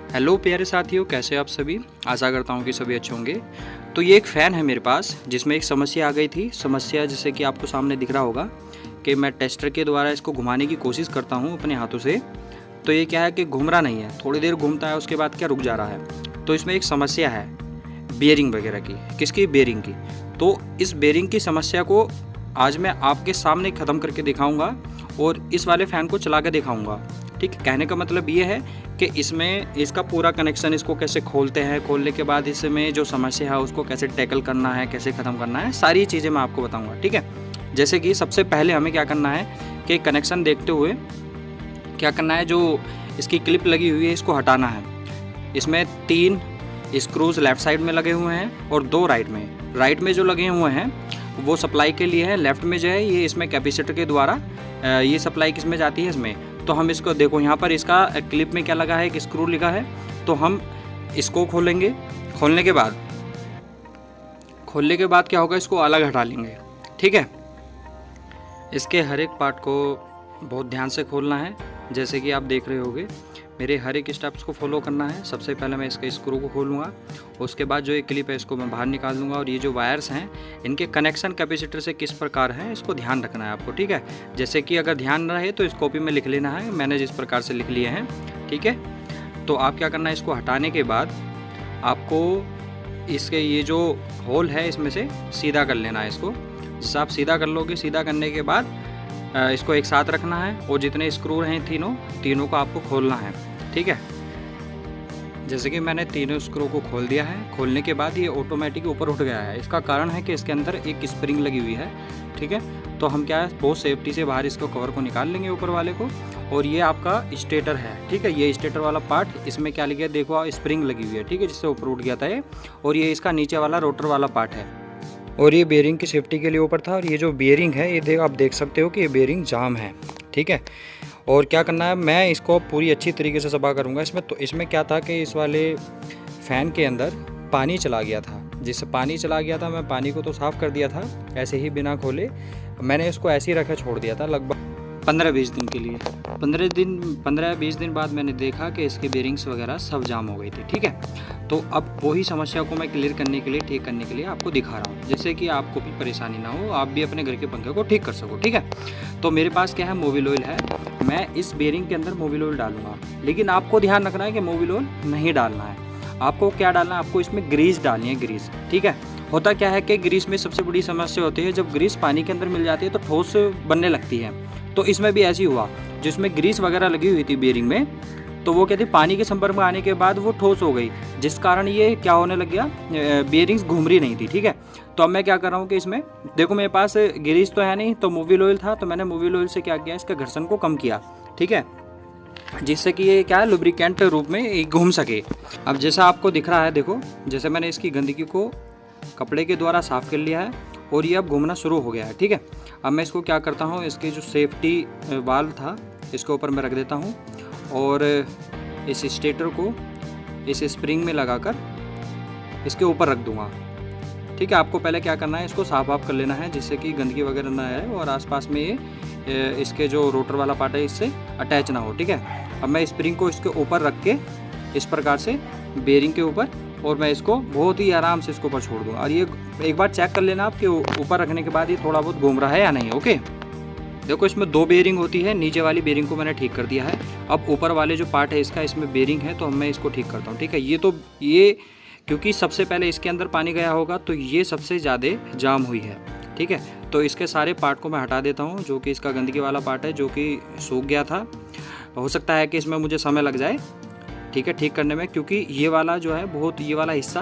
Hello प्यारे साथियों, कैसे आप सभी। आशा करता हूँ कि सभी अच्छे होंगे। तो ये एक फ़ैन है मेरे पास जिसमें एक समस्या आ गई थी। समस्या जैसे कि आपको सामने दिख रहा होगा कि मैं टेस्टर के द्वारा इसको घुमाने की कोशिश करता हूँ अपने हाथों से। तो ये क्या है कि घूम रहा नहीं है, थोड़ी देर घूमता है उसके बाद क्या रुक जा रहा है। तो इसमें एक समस्या है बेयरिंग वगैरह की। किसकी? बेयरिंग की। तो इस बेयरिंग की समस्या को आज मैं आपके सामने ख़त्म करके दिखाऊँगा और इस वाले फ़ैन को चला के दिखाऊँगा। ठीक, कहने का मतलब ये है कि इसमें इसका पूरा कनेक्शन, इसको कैसे खोलते हैं, खोलने के बाद इसमें जो समस्या है उसको कैसे टैकल करना है, कैसे ख़त्म करना है, सारी चीज़ें मैं आपको बताऊंगा। ठीक है, जैसे कि सबसे पहले हमें क्या करना है कि कनेक्शन देखते हुए क्या करना है, जो इसकी क्लिप लगी हुई है इसको हटाना है। इसमें 3 स्क्रूज लेफ़्ट साइड में लगे हुए हैं और 2 राइट में। राइट में जो लगे हुए हैं वो सप्लाई के लिए है, लेफ़्ट में जो है ये इसमें कैपेसिटर के द्वारा ये सप्लाई किस में जाती है, इसमें। तो हम इसको देखो, यहाँ पर इसका क्लिप में क्या लगा है, एक स्क्रू लगा है। तो हम इसको खोलेंगे। खोलने के बाद क्या होगा, इसको अलग हटा लेंगे। ठीक है, इसके हर एक पार्ट को बहुत ध्यान से खोलना है। जैसे कि आप देख रहे होगे, मेरे हर एक स्टेप्स को फॉलो करना है। सबसे पहले मैं इसके स्क्रू को खोलूँगा, उसके बाद जो ये क्लिप है इसको मैं बाहर निकाल दूँगा। और ये जो वायर्स हैं इनके कनेक्शन कैपेसिटर से किस प्रकार है इसको ध्यान रखना है आपको। ठीक है, जैसे कि अगर ध्यान न रहे तो इस कॉपी में लिख लेना है, मैंने जिस प्रकार से लिख लिए हैं। ठीक है, तो आप क्या करना है, इसको हटाने के बाद आपको इसके ये जो होल है इसमें से सीधा कर लेना है इसको। जैसे आप सीधा कर लोगे, सीधा करने के बाद इसको एक साथ रखना है और जितने स्क्रू हैं तीनों को आपको खोलना है। ठीक है, जैसे कि मैंने तीनों स्क्रू को खोल दिया है। खोलने के बाद ये ऑटोमेटिक ऊपर उठ गया है। इसका कारण है कि इसके अंदर एक स्प्रिंग लगी हुई है। ठीक है, तो हम क्या है, बहुत सेफ्टी से बाहर इसको कवर को निकाल लेंगे ऊपर वाले को। और ये आपका स्टेटर है। ठीक है, ये स्टेटर वाला पार्ट, इसमें क्या लगी है देखो, स्प्रिंग लगी हुई है। ठीक है, जिससे ऊपर उठ गया था ये। और ये इसका नीचे वाला रोटर वाला पार्ट है और ये बेयरिंग की सेफ्टी के लिए ऊपर था। और ये जो बेयरिंग है ये आप देख सकते हो कि ये बेयरिंग जाम है। ठीक है, और क्या करना है, मैं इसको पूरी अच्छी तरीके से सफा करूँगा। इसमें क्या था कि इस वाले फ़ैन के अंदर पानी चला गया था। जिससे पानी चला गया था, मैं पानी को तो साफ़ कर दिया था ऐसे ही बिना खोले। मैंने इसको ऐसे ही रखे छोड़ दिया था लगभग 15-20 दिन के लिए। 15-20 दिन बाद मैंने देखा कि इसके बेयरिंग्स वगैरह सब जाम हो गई थी। ठीक है, तो अब वही समस्या को मैं क्लियर करने के लिए, ठीक करने के लिए आपको दिखा रहा हूँ, जिससे कि आपको भी परेशानी ना हो, आप भी अपने घर के पंखे को ठीक कर सको। ठीक है, तो मेरे पास क्या है, मोबिल ऑयल है। मैं इस बेयरिंग के अंदर मोबिल ऑयल डालूंगा, लेकिन आपको ध्यान रखना है कि मोबिल ऑयल नहीं डालना है। आपको क्या डालना है, आपको इसमें ग्रीस डालनी है, ग्रीस। ठीक है, होता क्या है कि ग्रीस में सबसे बड़ी समस्या होती है, जब ग्रीस पानी के अंदर मिल जाती है तो ठोस बनने लगती है। तो इसमें भी ऐसी हुआ, जिसमें ग्रीस वगैरह लगी हुई थी बेयरिंग में, तो वो कहते पानी के संपर्क में आने के बाद वो ठोस हो गई, जिस कारण ये क्या होने लग गया, बेयरिंग्स घूम रही नहीं थी। ठीक है, तो अब मैं क्या कर रहा हूँ कि इसमें देखो, मेरे पास ग्रीस तो है नहीं, तो मोबिल ऑयल था। तो मैंने मोबिल ऑयल से क्या किया, इसका घर्षण को कम किया। ठीक है, जिससे कि ये क्या है, लुब्रिकेंट रूप में घूम सके। अब जैसा आपको दिख रहा है, देखो, जैसे मैंने इसकी गंदगी को कपड़े के द्वारा साफ़ कर लिया है और ये अब घूमना शुरू हो गया है। ठीक है, अब मैं इसको क्या करता हूँ, इसके जो सेफ्टी वाल्व था इसके ऊपर मैं रख देता हूँ और इस स्टेटर को इस स्प्रिंग में लगाकर इसके ऊपर रख दूँगा। ठीक है, आपको पहले क्या करना है, इसको साफ कर लेना है, जिससे कि गंदगी वगैरह ना आए और आसपास में ये इसके जो रोटर वाला पार्ट है इससे अटैच ना हो। ठीक है, अब मैं स्प्रिंग को इसके ऊपर रख के इस प्रकार से बेयरिंग के ऊपर, और मैं इसको बहुत ही आराम से इसके ऊपर छोड़ दूँगा। और ये एक बार चेक कर लेना आप कि ऊपर रखने के बाद ये थोड़ा बहुत घूम रहा है या नहीं। ओके, देखो, इसमें 2 बेयरिंग होती है। नीचे वाली बेयरिंग को मैंने ठीक कर दिया है। अब ऊपर वाले जो पार्ट है इसका, इसमें बेयरिंग है, तो मैं इसको ठीक करता हूँ। ठीक है, ये क्योंकि सबसे पहले इसके अंदर पानी गया होगा तो ये सबसे ज़्यादा जाम हुई है। ठीक है, तो इसके सारे पार्ट को मैं हटा देता हूँ, जो कि इसका गंदगी वाला पार्ट है, जो कि सूख गया था। हो सकता है कि इसमें मुझे समय लग जाए, ठीक है, ठीक करने में, क्योंकि ये वाला जो है बहुत, ये वाला हिस्सा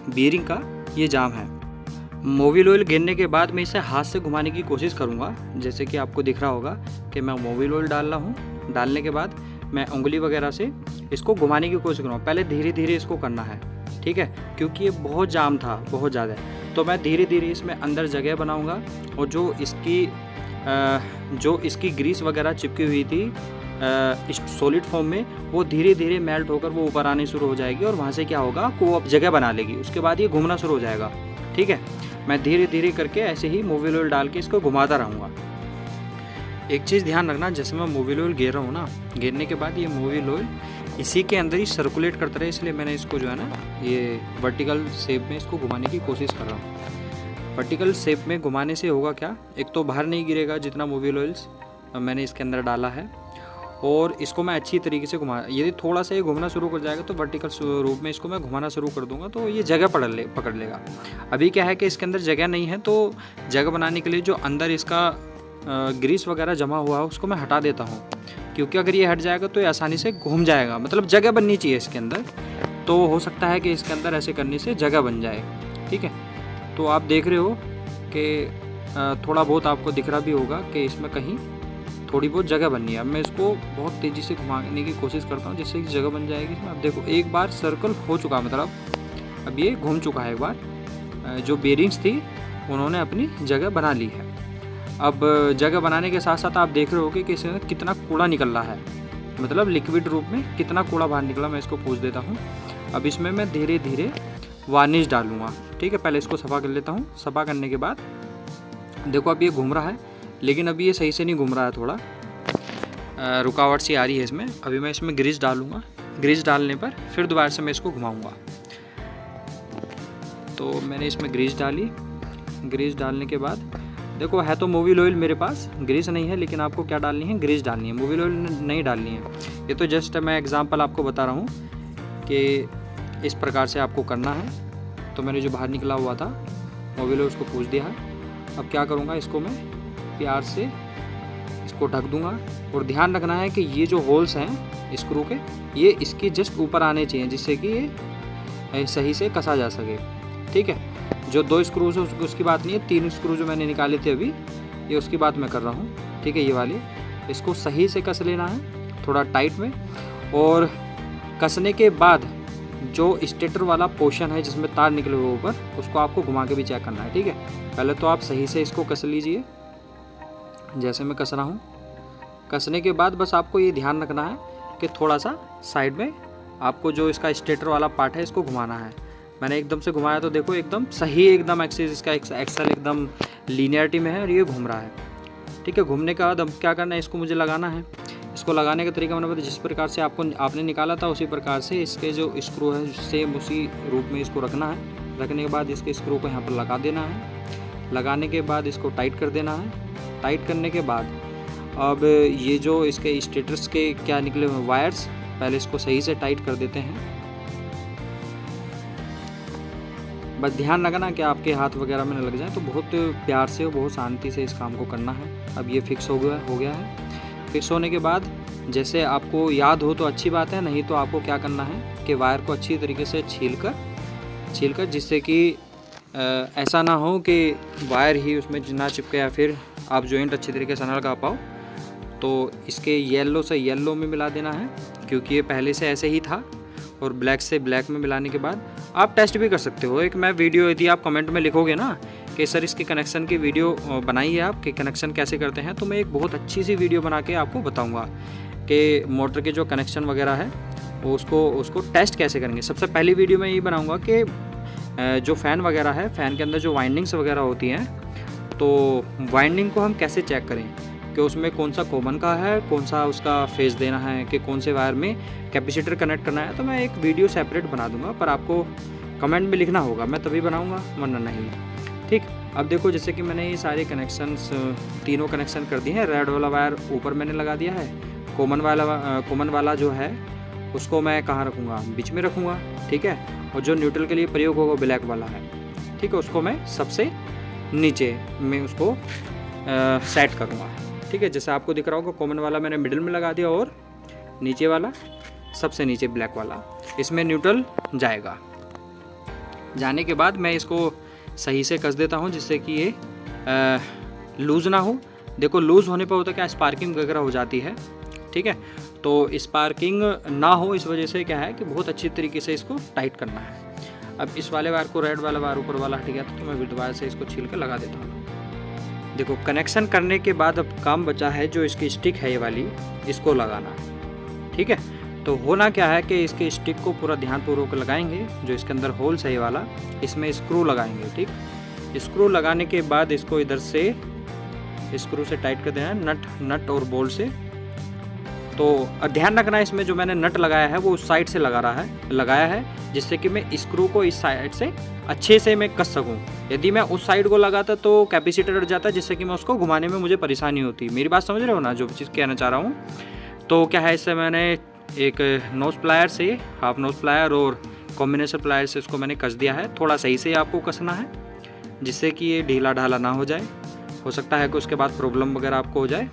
बेयरिंग का ये जाम है। मोबिल ऑयल गिरने के बाद मैं इसे हाथ से घुमाने की कोशिश करूँगा। जैसे कि आपको दिख रहा होगा कि मैं मोबिल ऑयल डाल रहा हूँ। डालने के बाद मैं उंगली वगैरह से इसको घुमाने की कोशिश करूँगा। पहले धीरे धीरे इसको करना है। ठीक है, क्योंकि ये बहुत जाम था, बहुत ज़्यादा। तो मैं धीरे धीरे इसमें अंदर जगह बनाऊँगा और जो इसकी ग्रीस वगैरह चिपकी हुई थी सॉलिड फॉर्म में, वो धीरे धीरे मेल्ट होकर वो ऊपर आने शुरू हो जाएगी और वहाँ से क्या होगा, वो अब जगह बना लेगी। उसके बाद ये घूमना शुरू हो जाएगा। ठीक है, मैं धीरे धीरे करके ऐसे ही मोबिल ऑयल डाल के इसको घुमाता रहूँगा। एक चीज़ ध्यान रखना, जैसे मैं मोबिल ऑयल घेर रहा हूँ ना, घेरने के बाद ये मोबिल ऑयल इसी के अंदर ही सर्कुलेट करता रहे, इसलिए मैंने इसको जो है ना ये वर्टिकल शेप में इसको घुमाने की कोशिश कर रहा हूँ। वर्टिकल शेप में घुमाने से होगा क्या, एक तो बाहर नहीं गिरेगा जितना मोबिल ऑयल्स मैंने इसके अंदर डाला है, और इसको मैं अच्छी तरीके से घुमा, यदि थोड़ा सा ये घूमना शुरू कर जाएगा तो वर्टिकल रूप में इसको मैं घुमाना शुरू कर दूंगा तो ये जगह पकड़ लेगा। अभी क्या है कि इसके अंदर जगह नहीं है, तो जगह बनाने के लिए जो अंदर इसका ग्रीस वगैरह जमा हुआ है उसको मैं हटा देता हूँ, क्योंकि अगर ये हट जाएगा तो ये आसानी से घूम जाएगा। मतलब जगह बननी चाहिए इसके अंदर, तो हो सकता है कि इसके अंदर ऐसे करने से जगह बन जाए। ठीक है, तो आप देख रहे हो कि थोड़ा बहुत आपको दिख रहा भी होगा कि इसमें कहीं थोड़ी बहुत जगह बननी है। अब मैं इसको बहुत तेज़ी से घुमाने की कोशिश करता हूँ जिससे कि जगह बन जाएगी इसमें। अब देखो एक बार सर्कल हो चुका, मतलब अब ये घूम चुका है एक बार, जो बेरिंग्स थी उन्होंने अपनी जगह बना ली है। अब जगह बनाने के साथ साथ आप देख रहे होगे कि इसमें कितना कूड़ा निकल रहा है, मतलब लिक्विड रूप में कितना कूड़ा बाहर निकला, मैं इसको पूछ देता हूँ। अब इसमें मैं धीरे धीरे वार्निश डालूँगा। ठीक है, पहले इसको सफ़ा कर लेता हूँ। सफ़ा करने के बाद देखो अब ये घूम रहा है, लेकिन अभी ये सही से नहीं घूम रहा है, थोड़ा रुकावट सी आ रही है इसमें। अभी मैं इसमें ग्रीस डालूँगा, ग्रीस डालने पर फिर दोबारा से मैं इसको घुमाऊँगा। तो मैंने इसमें ग्रीस डाली, ग्रीस डालने के बाद देखो है तो मोबिल ऑयल मेरे पास, ग्रीस नहीं है, लेकिन आपको क्या डालनी है, ग्रीस डालनी है, मोबिल ऑयल नहीं डालनी है। ये तो जस्ट मैं एग्जांपल आपको बता रहा हूँ कि इस प्रकार से आपको करना है। तो मैंने जो बाहर निकला हुआ था मोबिल ऑयल उसको पूछ दिया है। अब क्या करूँगा, इसको मैं प्यार से इसको ढक दूँगा, और ध्यान रखना है कि ये जो होल्स हैं स्क्रू के, ये इसके जस्ट ऊपर आने चाहिए जिससे कि ये सही से कसा जा सके। ठीक है, जो 2 स्क्रू है उसकी बात नहीं है, 3 स्क्रू जो मैंने निकाले थे अभी, ये उसकी बात मैं कर रहा हूँ। ठीक है, ये वाले इसको सही से कस लेना है थोड़ा टाइट में, और कसने के बाद जो स्टेटर वाला पोर्शन है जिसमें तार निकले हुए ऊपर, उसको आपको घुमा के भी चेक करना है। ठीक है, पहले तो आप सही से इसको कस लीजिए जैसे मैं कस रहा हूँ। कसने के बाद बस आपको ये ध्यान रखना है कि थोड़ा सा साइड में आपको जो इसका स्टेटर वाला पार्ट है इसको घुमाना है। मैंने एकदम से घुमाया तो देखो एकदम सही, एकदम एक्सिस इसका एक्सल एकदम लीनियरिटी में है और ये घूम रहा है। ठीक है, घूमने के बाद अब क्या करना है, इसको मुझे लगाना है। इसको लगाने का तरीका मैंने बताया, जिस प्रकार से आपने निकाला था उसी प्रकार से इसके जो स्क्रू है सेम उसी रूप में इसको रखना है। रखने के बाद इसके स्क्रू को यहाँ पर लगा देना है। लगाने के बाद इसको टाइट कर देना है। टाइट करने के बाद अब ये जो इसके स्टेटर्स के क्या निकले हुए वायर्स, पहले इसको सही से टाइट कर देते हैं। बस ध्यान रखना कि आपके हाथ वगैरह में न लग जाए, तो बहुत प्यार से और बहुत शांति से इस काम को करना है। अब ये फिक्स हो गया है। फिक्स होने के बाद जैसे आपको याद हो तो अच्छी बात है, नहीं तो आपको क्या करना है कि वायर को अच्छी तरीके से छील कर जिससे कि ऐसा ना हो कि वायर ही उसमें ना चिपके या फिर आप जॉइंट अच्छी तरीके से ना लगा पाओ। तो इसके येलो से येलो में मिला देना है, क्योंकि ये पहले से ऐसे ही था, और ब्लैक से ब्लैक में मिलाने के बाद आप टेस्ट भी कर सकते हो। एक मैं वीडियो, यदि आप कमेंट में लिखोगे ना कि सर इसके कनेक्शन की वीडियो बनाइए आप कि कनेक्शन कैसे करते हैं, तो मैं एक बहुत अच्छी सी वीडियो बना के आपको बताऊंगा कि मोटर के जो कनेक्शन वगैरह है वो उसको टेस्ट कैसे करेंगे। सबसे पहली वीडियो में यही बनाऊंगा कि जो फ़ैन वगैरह है, फ़ैन के अंदर जो वाइंडिंग्स वगैरह होती हैं, तो वाइंडिंग को हम कैसे चेक करें कि उसमें कौन सा कॉमन का है, कौन सा उसका फेस देना है, कि कौन से वायर में कैपेसिटर कनेक्ट करना है। तो मैं एक वीडियो सेपरेट बना दूंगा, पर आपको कमेंट में लिखना होगा, मैं तभी बनाऊंगा वरना नहीं। ठीक, अब देखो जैसे कि मैंने ये सारे कनेक्शंस तीनों कनेक्शन कर दिए हैं। रेड वाला वायर ऊपर मैंने लगा दिया है। कॉमन वाला जो है उसको मैं कहाँ रखूँगा, बीच में रखूँगा। ठीक है, और जो न्यूट्रल के लिए प्रयोग होगा ब्लैक वाला है, ठीक है, उसको मैं सबसे नीचे में उसको सेट करूँगा। ठीक है, जैसे आपको दिख रहा होगा कॉमन वाला मैंने मिडिल में लगा दिया और नीचे वाला सबसे नीचे ब्लैक वाला, इसमें न्यूट्रल जाएगा। जाने के बाद मैं इसको सही से कस देता हूँ जिससे कि ये लूज़ ना हो। देखो लूज़ होने पर होता क्या, स्पार्किंग वगैरह हो जाती है। ठीक है, तो स्पार्किंग ना हो इस वजह से क्या है कि बहुत अच्छी तरीके से इसको टाइट करना है। अब इस वाले वायर को, रेड वाला वायर ऊपर वाला हट गया तो मैं विद वायर से इसको छील कर लगा देता हूँ। देखो कनेक्शन करने के बाद अब काम बचा है जो इसकी स्टिक है ये वाली, इसको लगाना। ठीक है, तो होना क्या है कि इसके स्टिक को पूरा ध्यानपूर्वक लगाएंगे। जो इसके अंदर होल्स है ये वाला, इसमें स्क्रू लगाएंगे। ठीक, स्क्रू लगाने के बाद इसको इधर से स्क्रू से टाइट कर देना है, नट और बोल्ट से तो ध्यान रखना इसमें जो मैंने नट लगाया है वो उस साइड से लगाया है जिससे कि मैं स्क्रू को इस साइड से अच्छे से मैं कस सकूं। यदि मैं उस साइड को लगाता तो कैपेसिटर अट जाता, जिससे कि मैं उसको घुमाने में मुझे परेशानी होती। मेरी बात समझ रहे हो ना, जो चीज़ कहना चाह रहा हूँ। तो क्या है, इससे मैंने एक नोज़ प्लायर से, हाफ नोज़ प्लायर और कॉम्बिनेशन प्लायर से इसको मैंने कस दिया है। थोड़ा सही से आपको कसना है जिससे कि ये ढीला ढाला ना हो जाए। हो सकता है कि उसके बाद प्रॉब्लम वगैरह आपको हो जाए।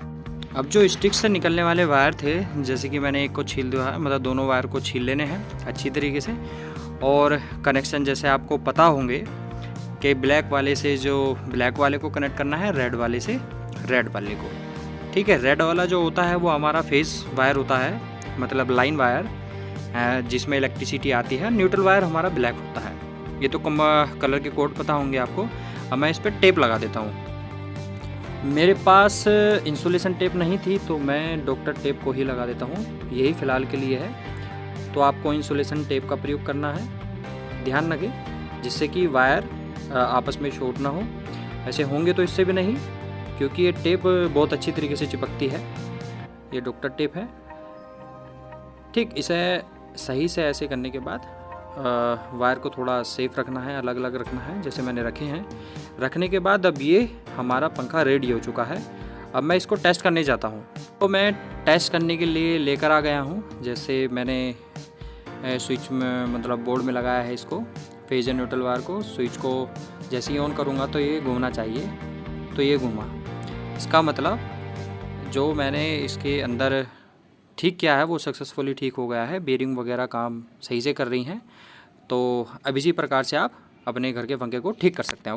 अब जो स्टिक से निकलने वाले वायर थे, जैसे कि मैंने एक को छील दिया है, मतलब दोनों वायर को छील लेने हैं अच्छी तरीके से। और कनेक्शन जैसे आपको पता होंगे कि ब्लैक वाले से जो ब्लैक वाले को कनेक्ट करना है, रेड वाले से रेड वाले को। ठीक है, रेड वाला जो होता है वो हमारा फेस वायर होता है, मतलब लाइन वायर जिसमें इलेक्ट्रिसिटी आती है। न्यूट्रल वायर हमारा ब्लैक होता है। ये तो कलर के कोड पता होंगे आपको। अब मैं इस पर टेप लगा देता हूँ। मेरे पास इंसुलेशन टेप नहीं थी तो मैं डॉक्टर टेप को ही लगा देता हूँ, यही फ़िलहाल के लिए है। तो आपको इंसुलेशन टेप का प्रयोग करना है, ध्यान रखें, जिससे कि वायर आपस में शॉर्ट ना हो। ऐसे होंगे तो इससे भी नहीं, क्योंकि ये टेप बहुत अच्छी तरीके से चिपकती है। ये डॉक्टर टेप है। ठीक, इसे सही से ऐसे करने के बाद वायर को थोड़ा सेफ रखना है, अलग अलग रखना है जैसे मैंने रखे हैं। रखने के बाद अब ये हमारा पंखा रेडी हो चुका है। अब मैं इसको टेस्ट करने जाता हूँ। तो मैं टेस्ट करने के लिए लेकर आ गया हूँ। जैसे मैंने स्विच में, मतलब बोर्ड में लगाया है इसको, फेज एंड न्यूट्रल वायर को। स्विच को जैसे ही ऑन करूँगा तो ये घूमना चाहिए, तो ये घूमा। इसका मतलब जो मैंने इसके अंदर ठीक किया है वो सक्सेसफुली ठीक हो गया है। बेरिंग वगैरह काम सही से कर रही हैं। तो अब इसी प्रकार से आप अपने घर के पंखे को ठीक कर सकते हैं।